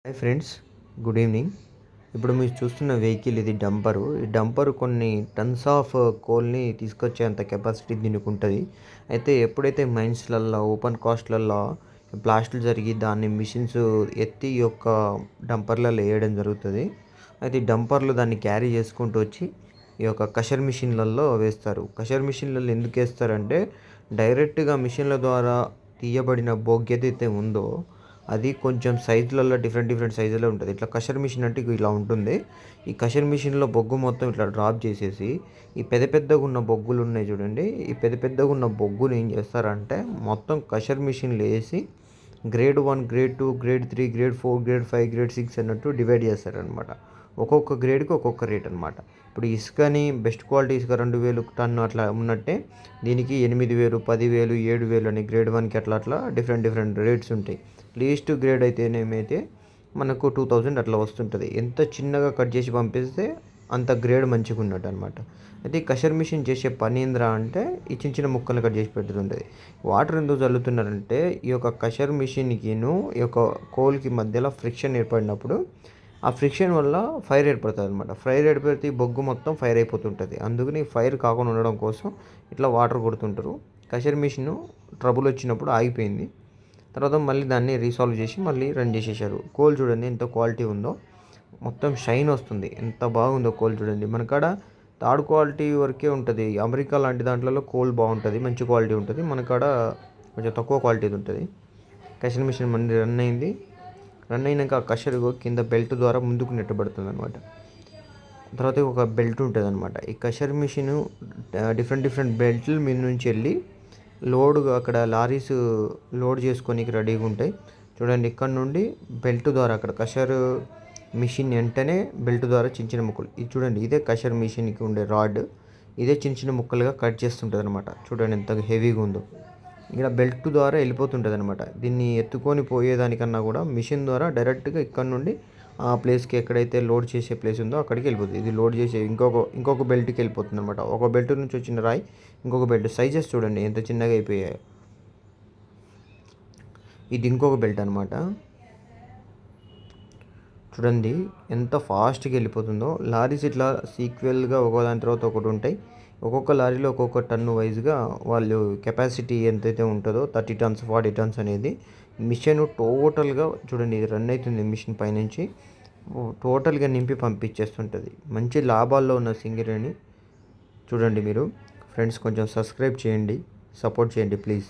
Hi friends, good evening. ఇప్పుడు మీరు చూస్తున్న వెహికల్ ఇది డంపరు. ఈ డంపరు కొన్ని టన్స్ ఆఫ్ కోల్ని తీసుకొచ్చేంత కెపాసిటీ దీనికి ఉంటుంది. అయితే ఎప్పుడైతే మైన్స్లల్లో ఓపెన్ కాస్ట్లల్లో బ్లాస్టులు జరిగి దాన్ని మిషన్స్ ఎత్తి ఈ యొక్క డంపర్లలో వేయడం జరుగుతుంది. అయితే ఈ డంపర్లు దాన్ని క్యారీ చేసుకుంటూ వచ్చి ఈ యొక్క కషర్ మిషన్లలో వేస్తారు. కషర్ మిషన్లలో ఎందుకు వేస్తారంటే డైరెక్ట్గా మిషన్ల ద్వారా తీయబడిన బొగ్గు ఏదైతే ఉందో అది కొంచెం సైజులలో డిఫరెంట్ సైజులో ఉంటుంది. ఇట్లా కషర్ మిషన్ అంటే ఇలా ఉంటుంది. ఈ కషర్ మిషన్లో బొగ్గు మొత్తం ఇట్లా డ్రాప్ చేసేసి ఈ పెద్దగా ఉన్న బొగ్గులు ఉన్నాయి చూడండి. ఈ పెద్దగా ఉన్న బొగ్గులు ఏం చేస్తారంటే మొత్తం కషర్ మిషన్లు వేసి grade 1, grade 2, grade 3, grade 4, grade 5, grade 6 అన్నట్టు డివైడ్ చేస్తారనమాట. ఒక్కొక్క గ్రేడ్కి ఒక్కొక్క రేట్ అనమాట. ఇప్పుడు ఇసుకని బెస్ట్ క్వాలిటీ ఇసుక 2000 టన్ను అట్లా ఉన్నట్టే దీనికి 8000, 10,000, 7,000 అని గ్రేడ్ 1కి అట్లా డిఫరెంట్ రేట్స్ ఉంటాయి. లీస్ట్ గ్రేడ్ అయితేనేమైతే మనకు 2000 అట్లా వస్తుంటుంది. ఎంత చిన్నగా కట్ చేసి పంపిస్తే అంత గ్రేడ్ మంచిగా ఉన్నట్టు అనమాట. అయితే ఈ కషర్ మిషన్ చేసే పని ఏంద్రా అంటే ఈ చిన్న ముక్కలు కట్ చేసి పెడుతుంటుంది. వాటర్ ఎందుకు చల్లుతున్నారంటే ఈ యొక్క కషర్ మిషన్కిను ఈ యొక్క కోల్కి మధ్యలో ఫ్రిక్షన్ ఏర్పడినప్పుడు ఆ ఫ్రిక్షన్ వల్ల ఫైర్ ఏర్పడుతుంది అనమాట. ఫైర్ ఏర్పడితే ఈ బొగ్గు మొత్తం ఫైర్ అయిపోతుంటుంది. అందుకని ఫైర్ కాకుండా ఉండడం కోసం ఇట్లా వాటర్ కొడుతుంటారు. కషర్ మిషన్ ట్రబుల్ వచ్చినప్పుడు ఆగిపోయింది. తర్వాత మళ్ళీ దాన్ని రీసాల్వ్ చేసి మళ్ళీ రన్ చేసేసారు. కోల్ చూడండి ఎంత క్వాలిటీ ఉందో, మొత్తం షైన్ వస్తుంది. ఎంత బాగుందో కోల్ చూడండి. మనకాడ థర్డ్ క్వాలిటీ వరకే ఉంటుంది. అమెరికా లాంటి దాంట్లో కోల్ బాగుంటుంది, మంచి క్వాలిటీ ఉంటుంది. మనకాడ కొంచెం తక్కువ క్వాలిటీ ఉంటుంది. కషర్ మిషన్ మళ్ళీ రన్ అయినాక ఆ కషర్ కింద బెల్ట్ ద్వారా ముందుకు నెట్టబడుతుంది అనమాట. తర్వాత ఒక బెల్ట్ ఉంటుంది అనమాట. ఈ కషర్ మిషన్ డిఫరెంట్ బెల్ట్ల మీద నుంచి వెళ్ళి లోడ్గా అక్కడ లారీస్ లోడ్ చేసుకోనికి రెడీగా ఉంటాయి చూడండి. ఇక్కడ నుండి బెల్ట్ ద్వారా అక్కడ కషర్ మిషన్ వెంటనే బెల్ట్ ద్వారా చిన్న ముక్కలు ఇది చూడండి. ఇదే కషర్ మిషన్కి ఉండే రాడ్. ఇదే చిన్న ముక్కలుగా కట్ చేస్తుంటుంది అనమాట. చూడండి ఎంత హెవీగా ఉందో. ఇక్కడ బెల్ట్ ద్వారా వెళ్ళిపోతుంటుంది అనమాట. దీన్ని ఎత్తుకొని పోయేదానికన్నా కూడా మిషన్ ద్వారా డైరెక్ట్గా ఇక్కడ నుండి ఆ ప్లేస్కి ఎక్కడైతే లోడ్ చేసే ప్లేస్ ఉందో అక్కడికి వెళ్ళిపోతుంది. ఇది లోడ్ చేసే ఇంకొక బెల్ట్కి వెళ్ళిపోతుంది అనమాట. ఒక బెల్ట్ నుంచి వచ్చిన రాయి ఇంకొక బెల్ట్ సైజెస్ చూడండి ఎంత చిన్నగా అయిపోయాయి. ఇది ఇంకొక బెల్ట్ అనమాట. చూడండి ఎంత ఫాస్ట్గా వెళ్ళిపోతుందో. లారీస్ ఇట్లా సీక్వెల్గా ఒకదాని తర్వాత ఒకటి ఉంటాయి. ఒక్కొక్క లారీలో ఒక్కొక్క టన్ను వైజ్గా వాళ్ళు కెపాసిటీ ఎంతైతే ఉంటుందో 30 టన్స్ 40 టన్స్ అనేది మిషన్ టోటల్గా చూడండి. ఇది రన్ అవుతుంది మిషన్ పైనుంచి టోటల్గా నింపి పంపించేస్తుంటుంది. మంచి లాభాల్లో ఉన్న సింగరేణి చూడండి మీరు. ఫ్రెండ్స్ కొంచెం సబ్స్క్రైబ్ చేయండి, సపోర్ట్ చేయండి ప్లీజ్.